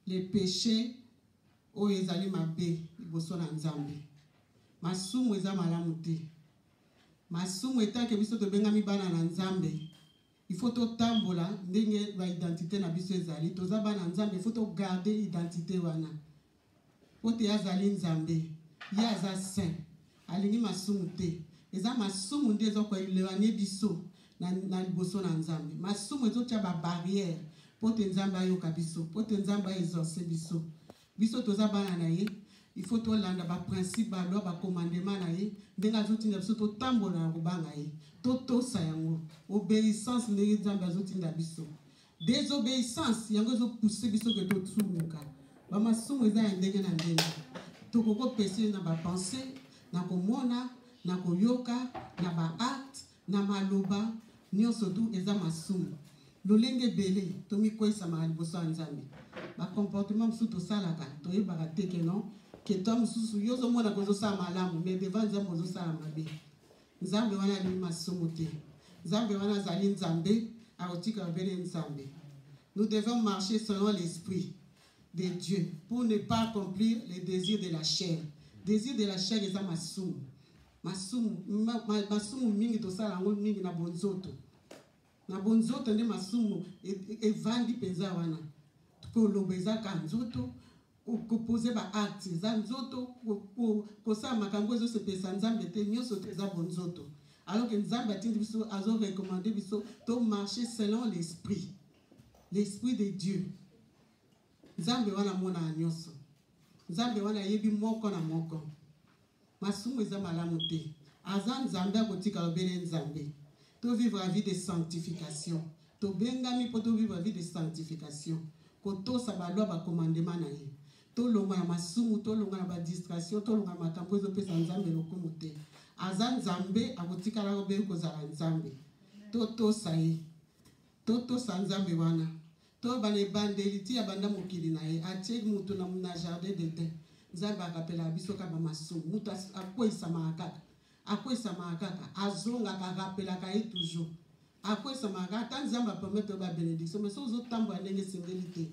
les péchés o ezali mabe liboso na Nzambe. Masumu eza malamu te. Masumu etanke biso tobengami bana na Nzambe. Il faut totambola ndenge ba identité na biso ezali. Toza bana Nzambe, il faut to garder identité wana. Pote azali Nzambe, ya aza saint. Alingi masumu te. Eza masumu nde ezo ko ilewanye biso na liboso na Nzambe. Masumu ezo tia ba barrière pote Nzambe ayoka biso, pote Nzambe exaucer biso. Biso toza bana na ye, il faut to landa ba principe ba loi ba commandement na ye, ndenga zotinda biso to tambola na kubanga ye. To sayango, obéissance ndenge Nzambe azotinda biso. Désobéissance yango zo pousser biso ke to tsumuka. Ba masumu eza ndenge na ndenge. To koko pesi na ba pensée, na komona, na koyoka, na ba acte, na maloba, nyonso tu eza masumu. Lolenge belé, tomi kwesa ma liboso Nzambe. Ba comportement musu to salaka, to yebaka te ke non, ke to mususu yozo mona kozo sa malamu, mais devant Nzambe ozo sa mabe. Nzambe wana ni masumu te. Nzambe wana zali Nzambe, aotika bele Nzambe. Nous devons marcher selon l'esprit de Dieu pour ne pas accomplir les désirs de la chair. Désir de la chair eza masumu. Masumu mingi to sala ngo mingi na bonzoto. Na bonzoto nde masumu evandi penza wana. Ko lobeza ka nzoto ko poser ba acte za nzoto ko sa makambo ezo se pesa Nzambe te nyonso te za bonzoto. Alors que Nzambe atindi biso azo recommander biso to marcher selon l'esprit. L'esprit de Dieu. Nzambe wana mona nyonso. Nzambe wana yebi moko na moko. Masumu eza malamu te. Aza Nzambe akotika obele Nzambe. To vivre la vie de sanctification. To bengami po to vivre la vie de sanctification. Ko to sa ba loi ba commandement na ye. To longa na masumu, to longa na ba distraction, to longa makambo ezo pesa Nzambe lokumu te. Aza Nzambe akotika la obele ko zala Nzambe. To sa ye. To sa Nzambe wana. To bane bandeliti ya banda mokili na ye. Atie mutu na jardin d'Eden. Nzambe akapela biso ka ba masumu. Mutu akwesa makaka. Akwesa makaka. Azonga ka rapela ka ye toujours. Akwesa makaka. Nzambe apromettre ba bénédiction. Mais so zo tambo ndenge singeli.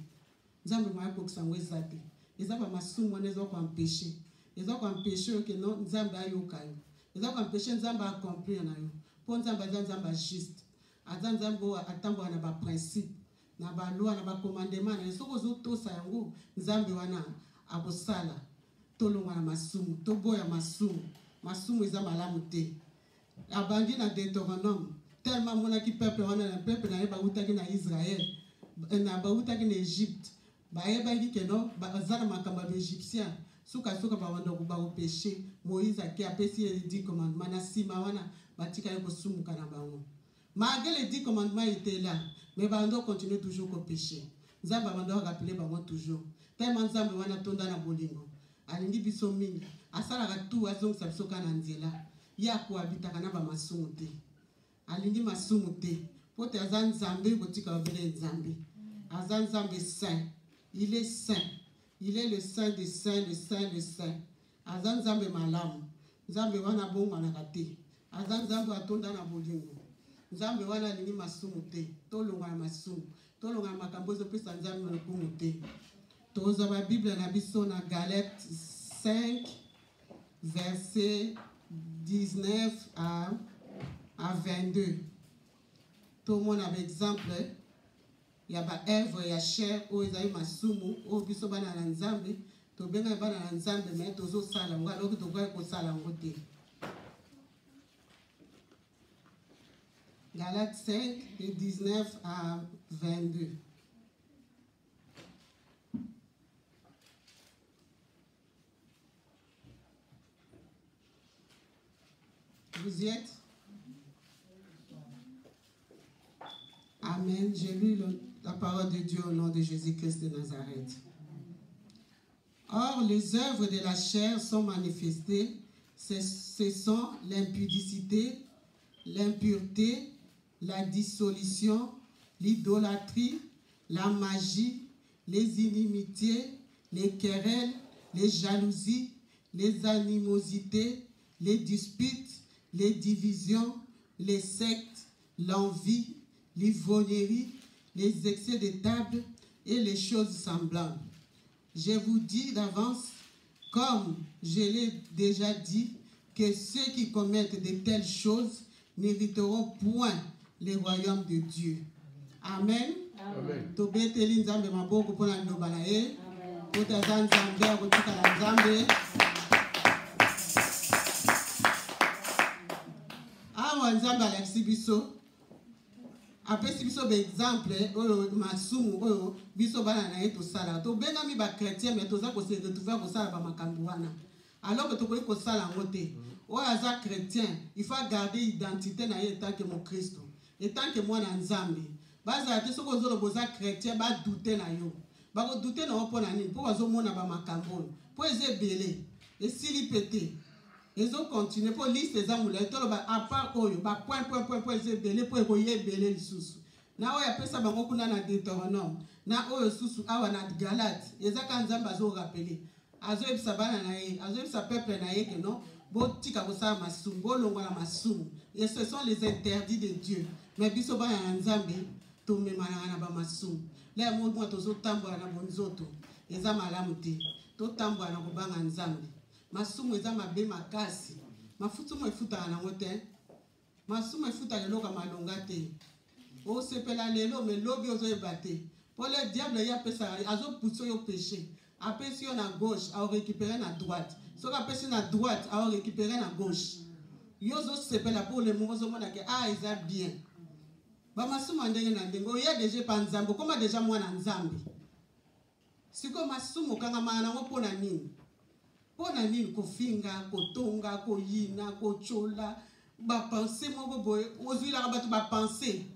Nzambe mwa ko kusangwe zate. Eza ba masumu wana ezo ko empêcher. Ezo ko empêcher que non Nzambe ayoka yo. Ezo ko empêcher Nzambe accomplir na yo. Po Nzambe Nzambe juste. Aza Nzambe atambo na ba principe. Na ba loi na ba commandement na soko zo to sa yango Nzambe wana abosala tolonga na masumu toboya masumu eza malamu te abandi na Deutéronome tellement mona ki peuple wana na peuple na yeba utaki na Israël na ba utaki na Égypte ba yeba ki keno ba zana makamba ba égyptien suka ba wanda ko ba o péché Moïse aki apesi les 10 commandements na sima wana batika yeko sumu kana bango. Malgré les 10 commandements étaient là, mais Bando continue toujours au péché. Nzamba Bando rappeler Bango toujours. Tellement Nzamba wana tonda na bolingo. Alingi biso mingi. Asala ratu azong sabsoka na nzela. Ya kuabita na ba masumu te. Alingi masumu te. Pote azan Nzambe botika obele Nzambe. Azan Nzambe saint. Il est saint. Il est le saint des saints, le saint des saints. Azan Nzambe malamu. Nzambe wana bongo na kate. Azan Nzambe atonda na bolingo. Nzambe wana lingi masumu te, tolonga na masumu, tolonga makambo zo pesa Nzambe lokumu te. Toza ba Bible na biso na Galates 5 verset 19 à 22. Tout le monde a exemple ya ba œuvre ya chair o ezali masumu o biso bana na Nzambe, to benga bana na Nzambe mais tozo sala ngalo to kwa ko sala ngote. Galates 5, de 19 à 22. Vous y êtes? Amen. J'ai lu la parole de Dieu au nom de Jésus-Christ de Nazareth. Or, les œuvres de la chair sont manifestées. Ce sont l'impudicité, l'impureté, la dissolution, l'idolâtrie, la magie, les inimitiés, les querelles, les jalousies, les animosités, les disputes, les divisions, les sectes, l'envie, l'ivrognerie, les excès de table et les choses semblables. Je vous dis d'avance, comme je l'ai déjà dit, que ceux qui commettent de telles choses n'hériteront point le royaume de Dieu. Amen. Amen. Tobeteli nzambe maboko pona ndoba na ye. Otaza nzambe akotikala nzambe. Awa nzambe alakisi biso. Apesi biso be exemple oyo masumu oyo biso bana na ye tosala. Tobengami ba chrétien mais toza ko se retrouver kosala ba makambo wana. Alors que tokoki kosala ngo te. Oyo aza chrétien, il faut garder identité na ye tant que mon Christ. Et tant que moi na nzambe. Baza te soko zolo boza chrétien ba douter na yo. Ba ko douter na opo na nini? Po bazo mona ba makambo. Po eze belé. Et sili pété. Ils ont continué pour liste les amoulettes. À part oyo, ba point eze belé po ko ye belé lisusu. Na oyo apesa bango kuna na Deutéronome. Na oyo susu awa na Galate. Ezaka nzamba zo rappeler. Azo ebisa bana na ye, azo ebisa peuple na ye que non. Botika kosala masumu, bolongwa na masumu. Et ce sont les interdits de Dieu. Mais biso bana na nzambe to memana na ba masumu. Là mo tozo tambola na bonzoto. Eza malamu te. To tambola na kobanga nzambe. Masumu eza mabe makasi. Mafutumu efuta na ngote. Masumu efuta lelo ka malonga te. O sepela lelo me lobi ozo ebate. Pour le diable ya pesa azo pousser yo péché. Apesi yo na gauche, a récupérer na droite. So ka pesi na droite, a récupérer na gauche. Yo zo sepela pour le moment zo mona ke eza bien. Ba masumu ndenge na ndenge. Ya déjà pa nzambe, koma déjà mwana nzambe. Siko masumu kanga mana ngo pona nini? Pona nini kofinga, kotonga, koyina, kochola, ba penser moko boye, ozwila ba tu ba penser.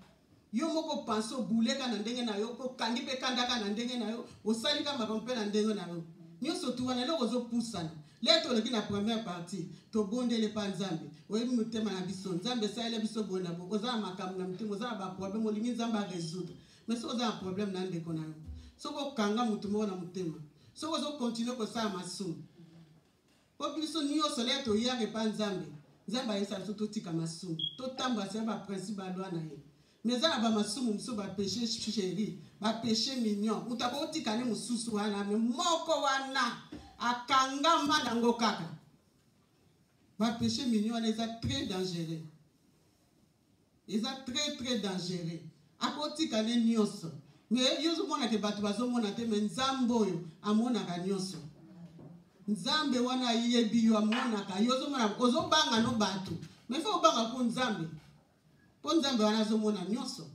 Yo moko penser obuleka na ndenge na yo, ko kandi pe kandaka na ndenge na yo, osalika makampe na ndenge na yo. Nyoso tu wana loko zo pusana. Leto leki na première partie, to bondele pa nzambe. Oyebi mutema na biso, nzambe sa ele biso bona bo. Oza makambo na mutema, oza ba problème olingi nzamba résoudre. Mais so oza un problème na ndeko na yo. Soko kanga mutu moko na mutema. Soko zo continuer ko sa masumu. Biso nyonso le to yake pa nzambe. Nzamba yesa biso totika masumu. To tamba se ba principe ba loi na ye. Mais za ba masumu muso ba péché chéri, ba péché mignon. Utako tika ne mususu wana me moko wana akanga manango kaka. Ba péché mignon les a très dangereux. Ils a très dangereux. Akotika ne nyonso. Mais yozo mona ke batu bazo mona te me nzambo yo amona ka nyonso. Nzambe wana yebi yo amona ka yozo mona ozo banga no batu. Mais faut banga ko nzambe. Po nzambe wana zo mona nyonso.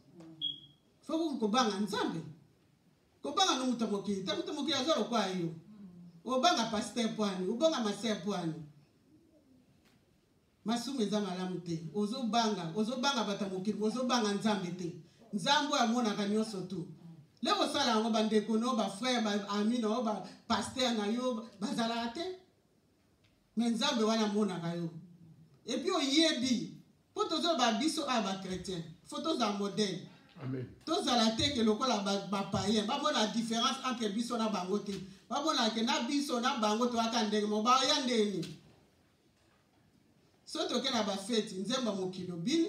Faut ko banga nzambe. Ko banga no mutamoki, tamutomoki azoro kwa yo. Obanga pasteur pwani, obanga maser pwani. Masumu eza malamu te. Ozo banga batamoki, ozo banga nzambe te. Nzambo amona ka nyonso tu. Le osala ngo bandeko no ba frère ba ami no ba pasteur na yo bazala te. Mais nzambe wana mona ka yo. Et puis oyebi, po tozo ba biso ba chrétien, photos za modèle. Amen. Tozala te ke lokola ba païen, ba mona différence entre biso na bango te. Ba mona ke na biso na bango to aka ndenge mo ba ya ndeni. So to ke na ba fête, nzemba mokilo bini,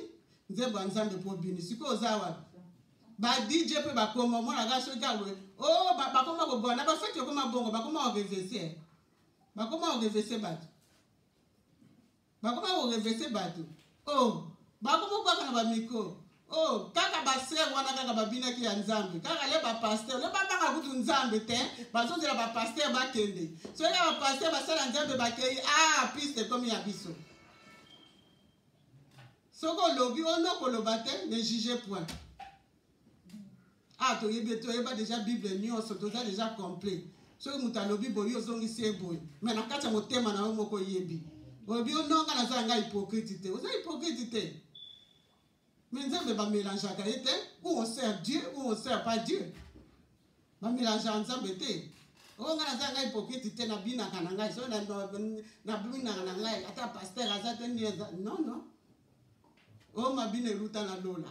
nzemba nzambe po bini. Siko ozawa ba DJ pe ba koma mona ga so ka we oh ba koma go bona ba fete koma bongo ba koma o reverser batu ba koma o reverser batu oh ba koma kwa kana ba miko oh kaka ba ser wana kaka ba bina ki ya nzambe kaka le ba pasteur le ba banga kutu nzambe te ba so dira ba pasteur ba kende so ya ba pasteur ba sala nzambe ba kei piste comme ya biso soko lobi ono ko lobate ne juger point. Tu as déjà Bible nyonso, tu as déjà complet. So mutalobi boyo zongi se boy. Mais na kati motema na moko yebi. Obi ononga na zanga hypocrite. Oza hypocrite. Mais nzambe ba mélange ka ete, ou on sert Dieu ou on sert pas Dieu. Ba mélange nzambe te. Onga na zanga hypocrite na bina kana ngai so na bina na ngai ata pasteur azate non. O mabine luta na lola.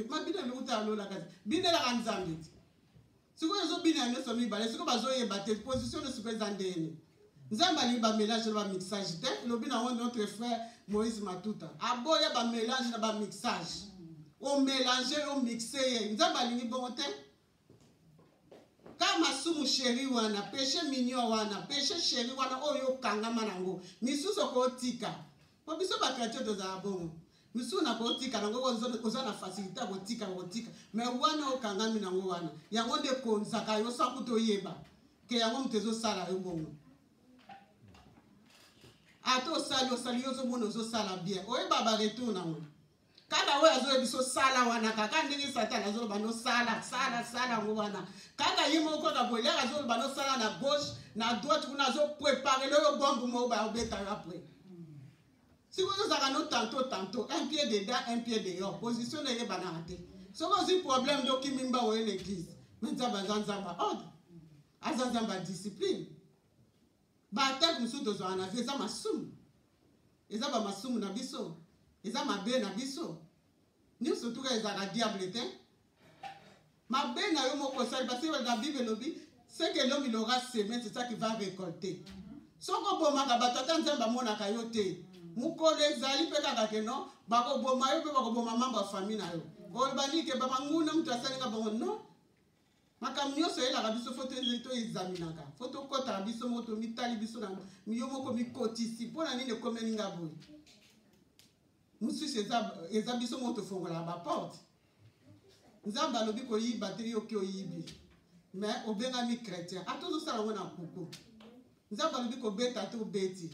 Mabina luta lola kazi. Bine la kanzambe. Siko zo bina ne so mi bale, siko bazo ye bate position de siko zandeni. Nzamba li ba mélange ba mixage te. Lo bina on notre frère Moïse Matuta. Aboya ba mélange na ba mixage. On mélanger, on mixer. Nzamba li bon te. Kama sumu masumu chéri wana péché mignon wana péché chéri wana oyo kangama nango misusu ko tika po biso ba chrétien to za bongo misusu na ko tika nango oza na facilité ko tika mais wana o kangami nango wana yango de konzaka yo sakuto yeba ke yango mtezo sala yo bongo ato sali yo zo mono zo sala bien oyeba ba retour nango kaka we azo biso sala wana kaka ndenge satana azo bano sala ngo wana kaka yimo ko ka boya azo bano sala na gauche na droite kuna azo préparer le bombe mo ba obeta après si vous avez un tantôt un pied dedans un pied dehors position n'est pas raté so ko si problème do kimimba o l'église menza bazanzamba ordre azanzamba discipline ba ta musu do zo ana veza masumu eza ba masumu na biso eza mabe na biso ni surtout que eza diable te mabe na yo moko sali parce que la Bible lobi c'est que l'homme il aura semé c'est ça qu'il va récolter soko bomaka batata nzamba mona kayote mukole ezali pe kaka ke non bako boma yo pe bako boma mamba famille na yo olbani ke baba nguna mtu asalinga bongo non makambo nyonso eyelaka biso fo toexaminaka fo tokɔtaka biso moko tomitali biso na yo moko mikotisi mpo na nini ekomeninga boye mosusu eza biso moko tofongolaka baporte nzambe alobi koyiba te yoki oyibi mais obengami chrétien atozosala yango na kuku nzambe alobi kobeta te obeti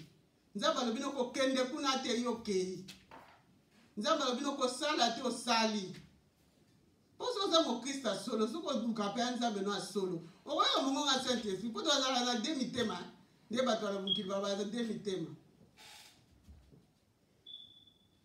nzambe alobi nokokende kuna te yo okei nzambe alobi nokosala te osali poso oza mokrista solo soki oluka mpe ya nzambe no asolo okoyoka mongonga saint esprit mpo tozala na de mitema nde bato bala mokili babaza de mitema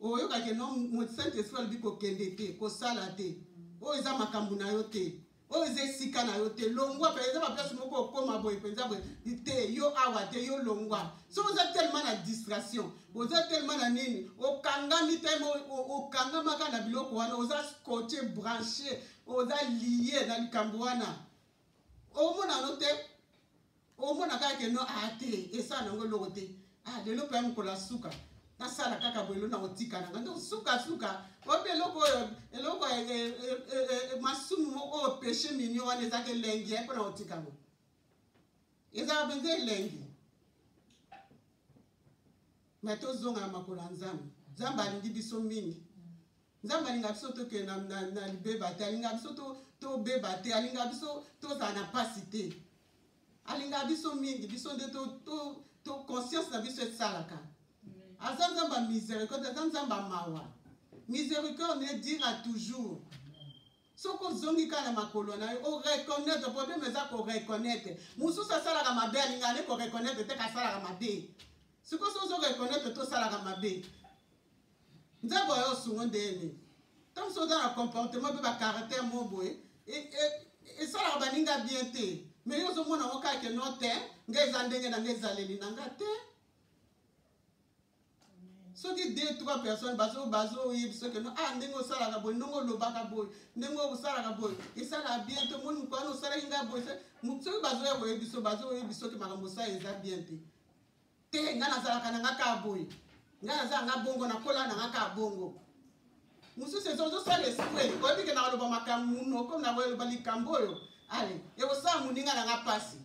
oyokake no saint esprit alobi kokende te kosala te oyo eza makambo na yo te oyo eza esika na yo te longwa mpe eza baplace moko okóma boye mpenza boye te yo awa te yo longwa so oza tellement na distraction oza tellement na nini okangami te okangamaka na biloko wana oza scotché branché oza lié na likambo wana omona no te omona kaka ke no te esala nango eloko te lelo mpe ya mokolo asuka nasala kaka boye elo na kotika nanga nde suka obe eloko masumu moko oyo péché mignon wana ezaka elengi mpo na kotika ngo ezaka mpenza elengi me tozonga na makolo ya nzambe nzambe alingi biso mingi nzambe alinga biso tokende na libeba te alinga biso tobeba te alinga biso tozala na pasi te alinga biso mingi biso nde to conscience na biso esalaka aza nzambe miséricorde aza nzambe mawa miséricorde ne dira toujours soki ozongi kaka na makolo na yo oreconnaître problème eza koreconnaître mosusu asalaka mabe alingaka ne koreconnaître te kasalaka mabe sikoyo so ozoreconnaître tosalaka mabe nzambe oyo osungo ndeni ntango so oza na comportement mpe bacaractère mo boye esalaka baninga bien te mais yo ozomona ngo kaka no te nga eza ndenge na nga ezaleli na nga te soki 2-3 personnes bazoyebi soki no ndenge osalaka boye ndenge olobaka boye ndenge osalaka boye esalaka bien te moni mokwana osalaki nga boye soki bazoya koyebi soki makambo osala eza bien te nga nazalaka na nga kaka boye nga nazala nga bongo nakola na nga kaka bongo mosusu ezosala esprit oyebi ke nakoloba makambo muno komi nakoloba likambo oyo ale ekosala moninga na nga pasi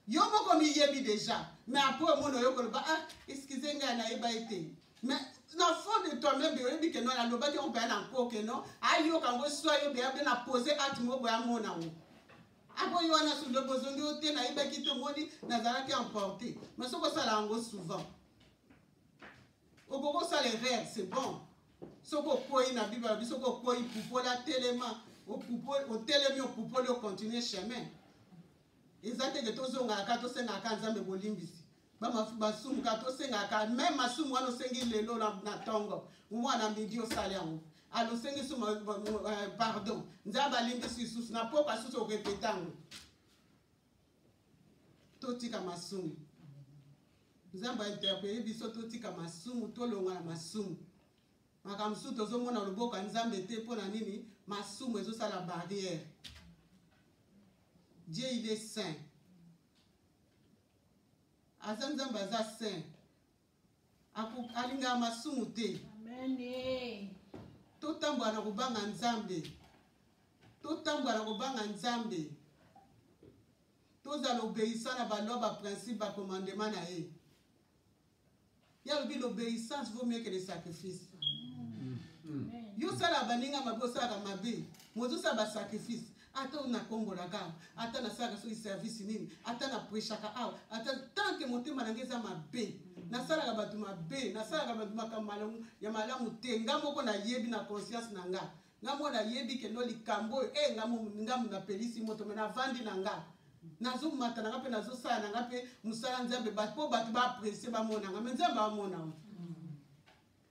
yo moko miyebi déjà mais apres omona oyo koloba excuse ngai nayeba ete mais na fond de toi-même oyebi ke no nalobaki obeya na nko ke no ayoka ngo so ayobeya mpe na pose acte mo boya mona ngo aboyo wana sulo bozongi o te nayebaki te moni nazalaki emporté mais soki osala yango souvent okokosala erreur c'est bon soki okoyi na bible alobi soki okoyi pupola telema otelemi opupoli ocontinue chemin eza teke tozongaka tosengaka nzambe bolimbisi basumu ka tosengaka même masumu wana osengi lelo na ntongo mwana midi osala yango alosengi so pardon nzambe alimbisi lisusu na poko asusu orepete yango totika masumu nzambe interpele biso totika masumu tolonga na masumu makambo mosusu tozomona loboko ya nzambe te mpo na nini masumu ezosala barrière. Dieu il est saint. Azanzamba za saint. Alinga masumu te. Amen. Totambwa na kubanga nzambe. Totambwa na kubanga nzambe. tous à l'obéissance à la loi, principe, à commandement. Il y a l'obéissance vaut mieux que le sacrifice. Yo sala baninga mabosa ka mabe. Mozo sa ba sacrifice. Ata una kombo la ka. Ata na sala so service nini. Ata na prêcha ka aw. Ata tant que motema nangeza mabe. Na sala ka batu mabe. Na sala ka batu makamalamu ya malamu te. Ngamo ko na yebi na conscience nanga. Ngamo na yebi ke no likambo ngamo na pelisi moto mena vandi nanga. Nazo mata nanga pe nazo sala nanga pe musala nzambe bato batu ba apprécier ba mona nga nzambe ba mona.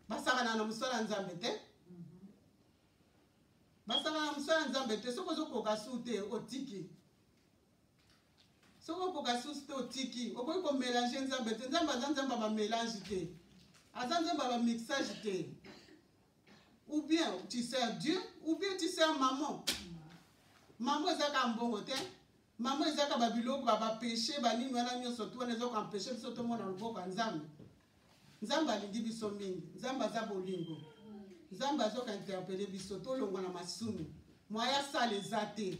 Basaka na musala nzambe te. Basaka na musala nzambe te soko zoko kasute otiki. Soko ko kasute otiki, oko ko mélanger nzambe te, nzamba ba mélange te. Azanzamba ba mixage te. Ou bien tu sers Dieu, ou bien tu sers maman. Maman ezaka mbongo te. Maman ezaka babiloko ba péché ba nini wana nyoso to wana ezaka empêcher biso to mona loboko nzambe. Nzamba alingi biso mingi, nzamba za bolingo. Nzamba azoka interpeller biso to longwa na masumu. Mwaya sala ezate.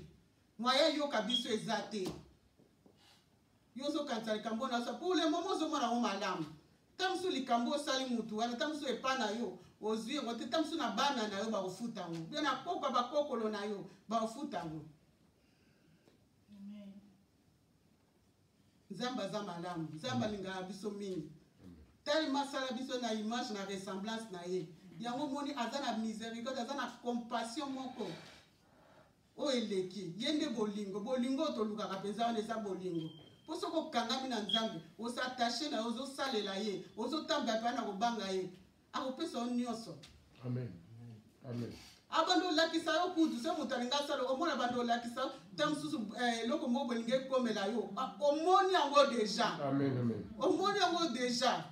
Mwaya yoka biso ezate. Yozo kantali kambo na so pour le moment zo mona o malamu. Tamsu likambo sali mutu wana tamsu epana yo. Ozwi ngote tamsu na bana na yo ba ofuta ngo. Bien na poko ba kokolo na yo ba ofuta ngo. Amen. Nzamba za malamu, nzamba linga biso mingi. Tellement sala biso na image na ressemblance na ye. Yango moni azana miséricorde, azana compassion moko. O eleki, yende bolingo, bolingo to luka kapenza wana eza bolingo. Poso ko kangami na nzambe, o s'attacher na ozo salela ye, ozo tamba pa na kobanga ye. Ako pesa onyoso. Amen. Amen. Abando lakisa yo kudu se mutalinga sala omona bando lakisa tamsusu loko mo bolinge komela yo. Omoni yango déjà. Amen, amen. Omoni yango déjà.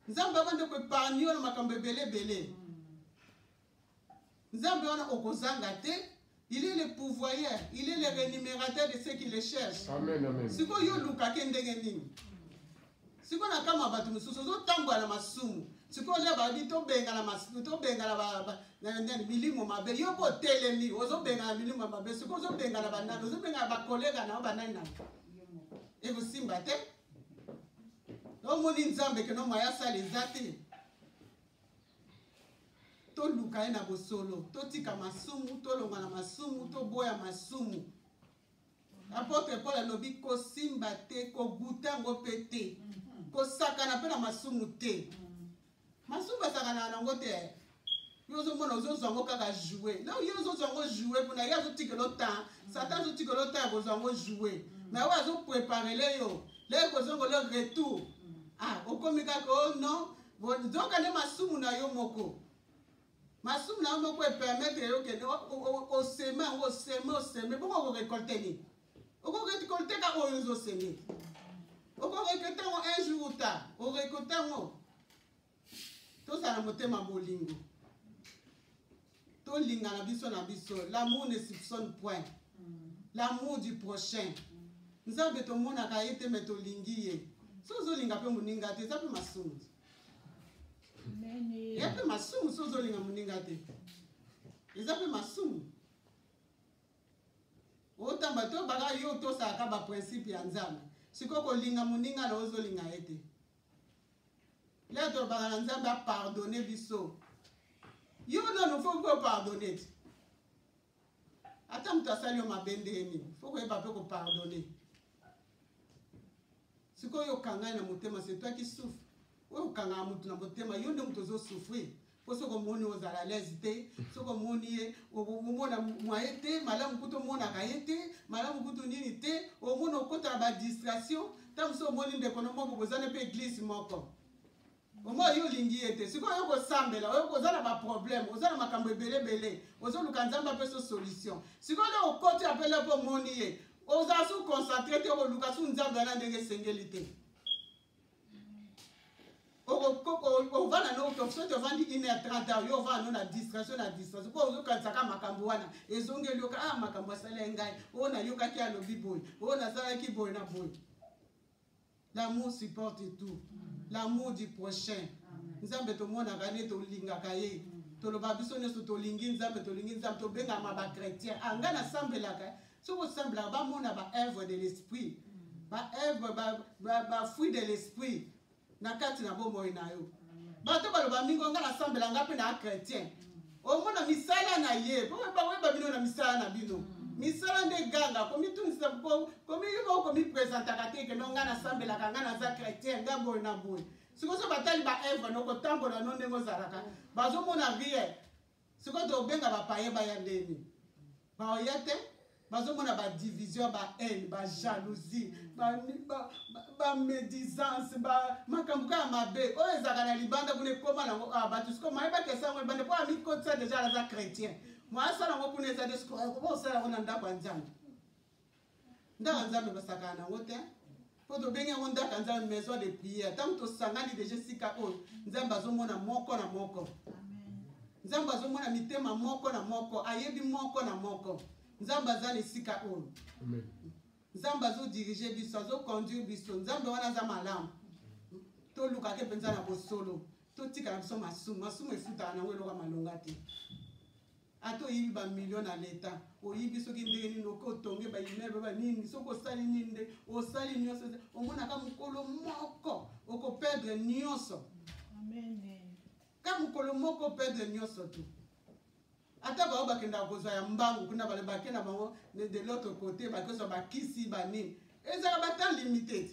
Nzambe abande ko epargne na makambo belé. Nzambe wana okozanga te. Il est le pourvoyeur, il est le rémunérateur de ceux qui le cherchent. Amen, amen. Siko yo luka kendenge nini. Siko na kama batu mususu zo tambwa na masumu. Siko le ba bi to benga na masumu, to benga na na milimo mabe. Yo ko telemi, ozo benga na milimo mabe. Siko zo benga na banana, ozo benga ba kolega na banana. Et vous simbate. No moni nzambe ke no maya sala ezate. To luka na bosolo, to tika masumu, to longa na masumu, to boya masumu. Apôtre Paul alobi ko simba te, ko guta ngo pete. Ko sakana pe na masumu te. Masumu sakana na ngo te. Yo zo mona zo zongo kaka jouer. Là yo zo zongo jouer pour na ya zo tikelo temps. Satan zo tikelo temps ko zongo jouer. Mais wa zo préparer le yo. Le ko zongo le retour. Ah, okomika ko non. Zo kana masumu na yo moko. Masumu na moko e permettre yo ke o seme bon récolter ni. O ko récolter ka o yo seme. O ko récolter un jour ta, o récolter mo. To sa na motema bolingo. To linga na biso, l'amour ne soupçonne point. L'amour du prochain. Nzambe to mona ka ete meto lingi ye. So zo linga pe muninga te, za pe masumu. Ya pe masumu sozo linga muninga te. Eza pe masumu. Otamba to baga yo to sa ka ba principe ya nzambe. Siko ko linga muninga na ozo linga ete. Là to baga nzambe a pardonner biso. Yo no faut ko pardonner. Ata mtu asali yo mabende eni. Faut ko eba pe ko pardonner. Siko yo kanga na motema, c'est toi qui souffres. O kanga mutu na motema yonde mutu zo souffrir poso ko moni ozala lesite soko moni o mona mwaete malamu kuto mona kaete malamu kuto nini te o mona kota ba distraction tamso moni de kono moko bozane pe église moko o mo yo lingi ete siko yo ko sambela yo ko zana ba problème ozana makambo belé ozo lukanzamba pe so solution siko le o koti apele po moni ye oza su concentrer te o lukasu nzamba na ndenge sengelite. On va dans notre option, on va dire 1h30, on va dans la distraction, Quand on va dans makambo wana, ezonge lyoka makambo sala ngai, on a yoka ki alobi boy, on a sala ki boy na boy. L'amour supporte tout. L'amour du prochain. Nzambe to mona gane to linga kaye. To lo babiso ne so to lingi nzambe to lingi nzambe to benga ma ba chrétien. Anga na sambelaka. Ce qui ressemble là, on a œuvre de l'esprit. Fruit de l'esprit. Nakati na bomo inayo. Bato baloba mingo nga nasambela nga pe na chrétien. Omona misala na ye. Ba bino na misala na bino. Misala nde ganga komi tunisa komi yuko komi presenta kateke no nga nasambela nga na za chrétien nga boy na boy. Siko so batali ba œuvre no ko tambola no ndengo zaraka. Bazo mona vie. Siko to benga ba paye ba yandeni. Ba oyate bazo mona ba division ba haine ba jalousie ba médisance ba makambuka mabe o ezaka na libanda kune koma na batu siko mai ba kesa ngo bande po ami kotsa déjà la za chrétien moi ça na ngo kune za desko ko ça na ndako nzambe ndako nzambe basaka na ngote po to benga ngo ndako nzambe maison de prière tant to sangani déjà sika o nzambe bazo mona moko na moko amen nzambe bazo mona mitema moko na moko ayebi moko na moko Nzamba zali sika on. Amen. Nzamba zo diriger biso, zo conduire biso. Nzamba wana za malamu. To luka ke penza na bosolo. To tika na biso masumu efuta na welo ka malonga te. Ato yibi ba million na leta. O yibi so ki ndenge ni noko tonge ba immeuble ba nini soko sali ninde, o sali nyonso. O mona ka mukolo moko, o ko perdre nyonso. Amen. Ka mukolo moko perdre nyonso tu. Ata ba bakenda kozwa ya mbangu kuna bale bakena bango de l'autre côté bakoso bakisi bani ezaka batan limited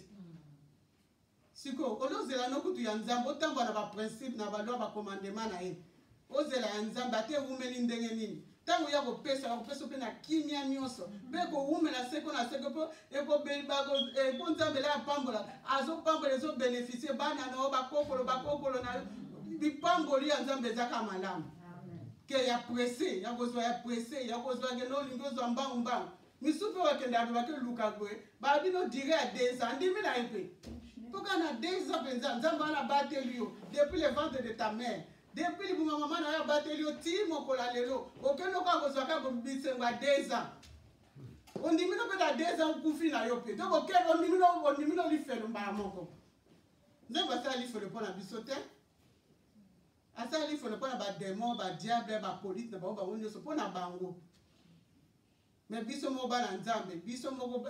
siko olozela nokutu ya nzambe otambo na ba principe na ba loi ba commandement na ye ozela ya nzambe ate umeli ndenge nini tango ya kopesa pe na kimia nyonso pe ko umela seko na seko po eko belba ko nzambe la pambola azo pambola ezo bénéficier bana na bakokolo na bipamboli ya nzambe ezaka malamu que ya pressé ya kozwa ya pressé ya kozwa ke no lingo zo mbamba misupe wakenda ba ke luka gwe ba bino dire à 2 ans ndimi na epe poka na 2 ans penza nzamba na batelio depuis le ventre de ta mère depuis le maman na ya batelio ti mokola lelo okeno ka kozwa ka bisenga 2 ans ondimi no pe da 2 ans kufi na yo pe donc okeno ondimi no li felo mbala moko nzamba sa li felo pona bisote asa il faut ne pas ba démon ba diable ba police na ba wonyo so pona bango mais biso mo ba na nzambe biso mo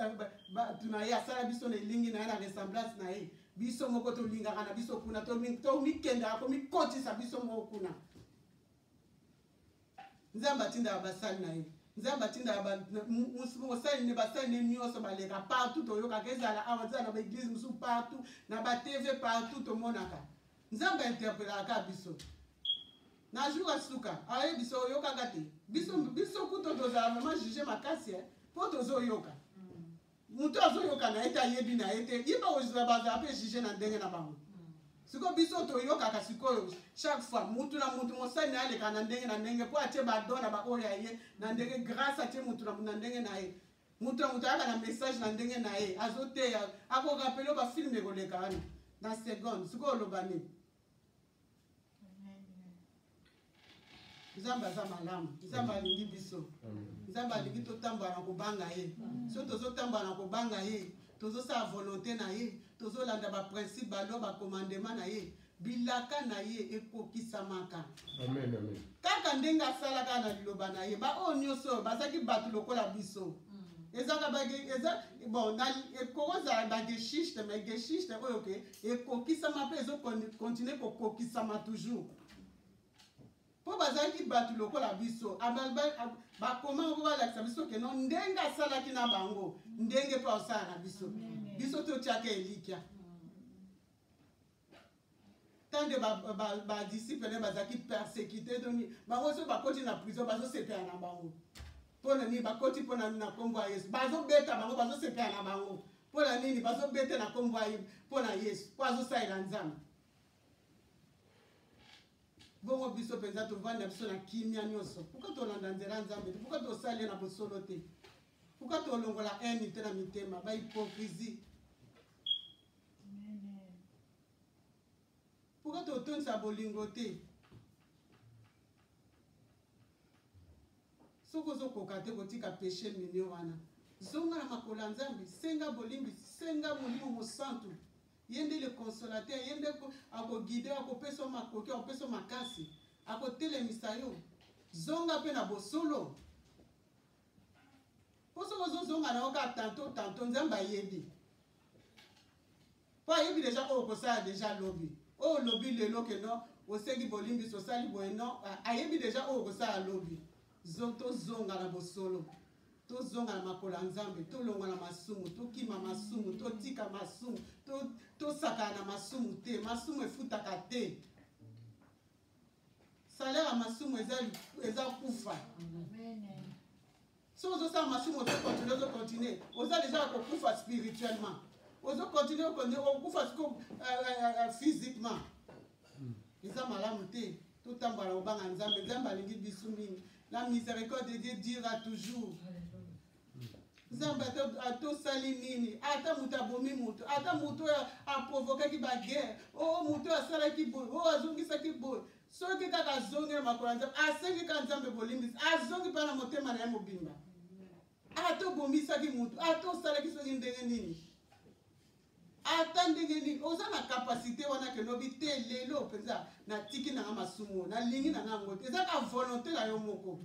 ba tunaya sala biso ne lingi na na ressemblance na ye biso mo ko to linga kana biso kuna to mi kenda ko mi koti sa biso mo kuna nzamba tinda ba sala na ye nzamba tinda ba mo sala ne ba sala ne nyoso ba le ka partout to yo ka kezala avanza na ba église musu partout na ba TV partout to monaka nzamba interpella ka biso na jour suka aye biso yoka gate biso kuto doza vraiment juger makasi po tozo yoka muto azo yoka na eta yebi na ete yiba oziba baza pe juger na ndenge na bango siko biso to yoka ka siko chaque fois mutu na mutu mosani ale kana ndenge na ndenge po atie ba dona ba oya ye na ndenge grâce atie mutu na ndenge na ye mutu aka na message na ndenge na ye azote ako rappelo ba film ekoleka wana na seconde siko lobani Nzamba za malamu, nzamba alingi biso. Nzamba alingi totamba na kobanga ye. So tozo tamba na kobanga ye, tozo sa volonté na ye, tozo landa ba principe ba lo ba commandement na ye. Bilaka na ye ekokisamaka. Amen amen. Kaka ndenga sala kana liloba na ye, ba onyoso bazaki batu lokola biso. Ezaka bage eza bon na ekoza ba geschichte mais geschichte oyoke ekokisama pe ezo continuer ko kokisama toujours. Po bazaki batu lokola biso ba koma ko ba lakisa biso ke non ndenga sala kina bango ndenge pa osala na biso biso to tiaka elikia tande ba disciple ne bazaki persécuté doni bango so ba koti na prison bazo sepela na bango pona ni ba koti pona na kombo ya Yesu bazo beta bango bazo sepela na bango pona nini bazo beta na kombo ya pona Yesu kwa zo saila nzambe bongo biso penza to vanda biso na kimia nyonso pourquoi to landa nzela nzambe pourquoi to sale na bosolo te pourquoi to longola haine te na mitema ba hypocrisie pourquoi to tonsa bolingo te soko zo kokate kotika péché minyo wana zonga na makola nzambe senga bolimbi senga molimo mosantu yende le consolateur yende ako guider ako peso makoki ako peso makasi ako telemisa yo zonga pe na bosolo Pour ce que vous avez tantôt, Nzamba yebi. Pas yebi déjà, oh, ça déjà lobby. Oh, lobby, le lo que non, au segi bolimbi, sociali boyno, a yebi déjà, oh, ça lobby. Zoto zonga na bosolo. To zonga na makola nzambe, to longa na masumu, to kima masumu, to tika masumu, to saka na masumu te, masumu efutaka te. Salaire à masumu eza kufa. Si vous avez masumu, vous continuer. Vous avez déjà kufa spirituellement. Vous continuer kufa physiquement. Eza malamu te. Tout temps bala obanga nzambe, nzambe alingi bisu mingi. La miséricorde de Dieu dira toujours. Nzambe ato sali nini, ata muta bomi mutu, ata mutu a provoqué ki ba guerre, oh mutu a sala ki boy, oh azongisa ki boy. Soki kaka zonge makolo nzambe, asengi ka nzambe bolimbisi, azongi pana motema na ye mobimba. Ato bomisa ki mutu, ato sala ki soki ndenge nini. Ata ndenge nini, oza na capacité wana ke lobi te lelo penza na tiki na masumu, na lingi na ngote, eza ka volonté na yo moko.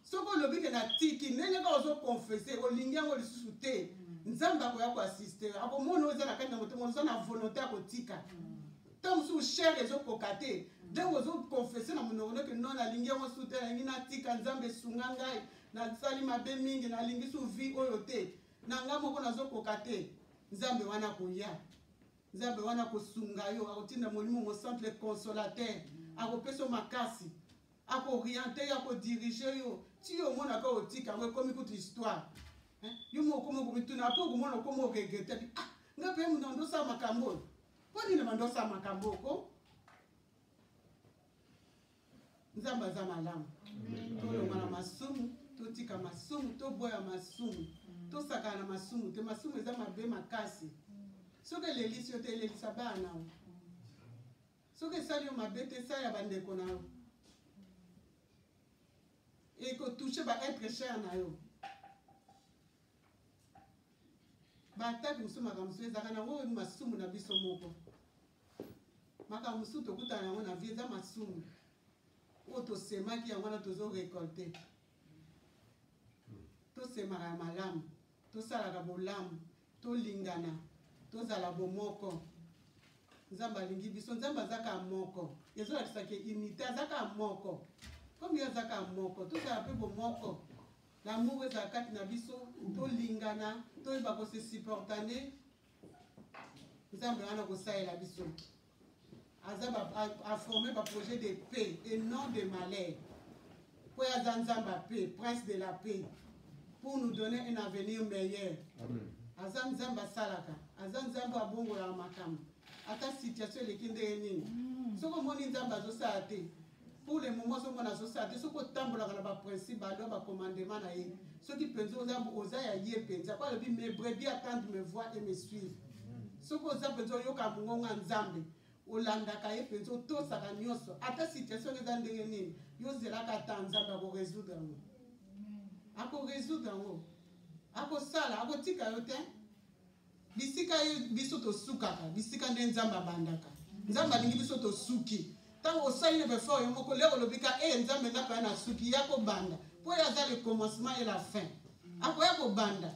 Soko lobi ke na tiki, nenge ka ozo confesser, o lingi yango lisusu te, nzambe akoya ko assister, ako mono oza na kati na motema, oza na volonté ya kotika. Tant sous cher ezo kokate, donc ozo confesser na monoko ke non na lingi yango sute, na lingi na tika nzambe sunga ngai, na sali mabe mingi, na lingi su vie oyo te, na nga moko nazo kokate. Nzambe wana koya, nzambe wana kosunga yo, akotinda molimo mo centre consolateur, akopeso makasi, akorienter, akodiriger yo, ti yo mona ka otika, we komi kutu histoire. Yo mo komo komituna, apo komona komo regretter, ah, nga pe mu ndosa makambo. Poni na ndosa makambo ko? Nzambe za malamu. To lo mala masumu, to tika masumu, to boya masumu. To saka na masumu, te masumu eza mabe makasi. Soke lelisi yo te lelisa bana. Soke sali yo mabe te sali ya bandeko na yo. Et ko touche ba être cher na yo. Ba attaque musu makamusu ezaka na wo masumu na biso moko. Makamusu to kuta na na vie eza masumu. O to semaki yango na tozo récolter. To semaka malamu. To salaka bolamu, to lingana, to zala bomoko. Nzamba lingi biso, nzamba zaka moko. Yezo la kisake unité zaka moko. Comme ya zaka moko, to zala pe bomoko. L'amour est zakati na biso, to lingana, to iba ko se supportane. Nzamba wana ko saela biso. Azaba a formé un projet de paix et non de malheur. Pour ya nzamba paix, prince de la paix. Pour nous donner un avenir meilleur. Amen. Azam Zamba Salaka, Azam Zamba Bongo la Makam. Ata situation les kindéni. Soko moni Zamba Zosate. Pour les moments où on a Zosate, soko tambola la principe, ba commandement na ye. Ceux qui pensent aux âmes aux aïe yé pensa. Pas le mes brebis attendent me voir et me suivre. Soko za penso yoka mungonga Nzambe. Olanda kaye penso to saka nyoso. Ata situation les andéni. Yo zelaka Tanzamba pour résoudre. Ako résoudre ngo ako sala ako tika yote bisika biso to sukaka bisika nde nzamba bandaka nzamba lingi biso to suki tango osali ne befort yo moko leo lobika nzambe ngapa na suki yako banda po ya za le commencement et la fin ako yako banda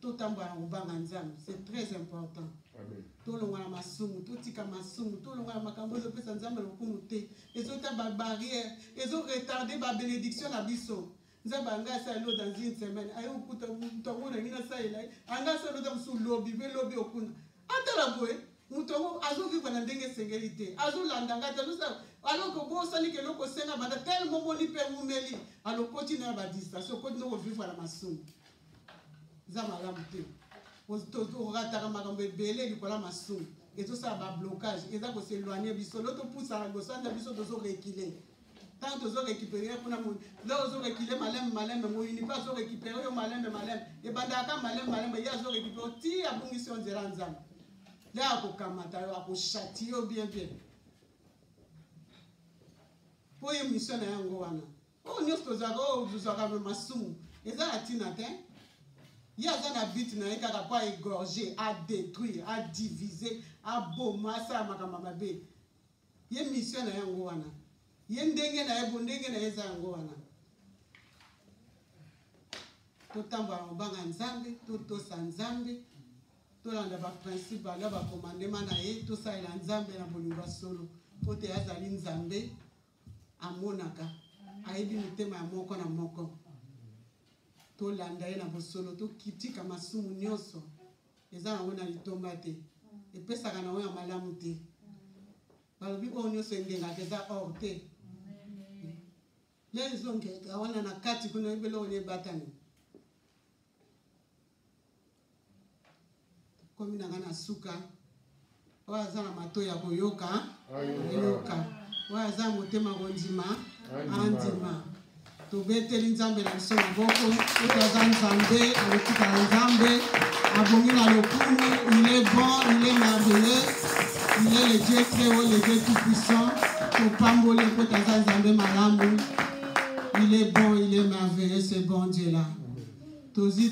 to tamba ngubanga nzambe c'est très important. Amen. To longa na masumu to tika masumu to longa na makambo zo pesa nzambe lokumu te ezota ba barrière ezo retarder ba bénédiction na biso. Nzamba ngasa lo dans une semaine ayo kuta mutongo na ngina saila angasa lo tamsu lobby be lobby okuna atala boy mutongo azo vivre na ndenge sengerité azo landa ngata lo sa alors que bo sali ke loko senga banda tellement moni pe umeli alors continue ba distance continue ko vivre la masumu nzamba la muté to rataka makambo ebele likola masumu et tout ça ba blocage eza ko s'éloigner biso lo to poussa la gosanda biso to zo reculer. Tant que vous récupérez pour nous, là vous récupérez malem, mais il n'y pas vous récupérer malem, et bandaka malem, mais il y a vous récupérer ti à bonmission de l'anzam. Là à kokamata, à ko châtier bien. Pour une mission na yango wana. Oh nous tozako tozaka masumu. Eza atina te. Ya za na bit na eka pas égorger, à détruire, à diviser, à bomber ça makamba mabe. Ye mission na yango wana. Yendenge na ebo ndenge na eza yango wana. totambola mobanga nzambe totosa nzambe tolanda baprincipe ala bakomandema na ye tosalela nzambe na bolingo solo po te azali nzambe amonaka ayebi mitema ya moko na moko tolanda ye na bosolo tokitika masumu nyonso eza nango na litomba te epesaka nango ya malamu te balobi oyo nyonso endengaka eza or te le ezongeka wana na kati kuna ebele oyo ebatani komi nanga na suka oyo aza na mato ya koyoka ayoka oyo aza motema kondima andima tobeteli nzambe na biso maboko oyo aza nzambe alotika na nzambe abongi na lokumu il est bon il est merveilleux il est le Dieu très haut le Dieu tout puissant topamboli po aza nzambe malamu il est bon il est merveilleux ce bon Dieu là tozi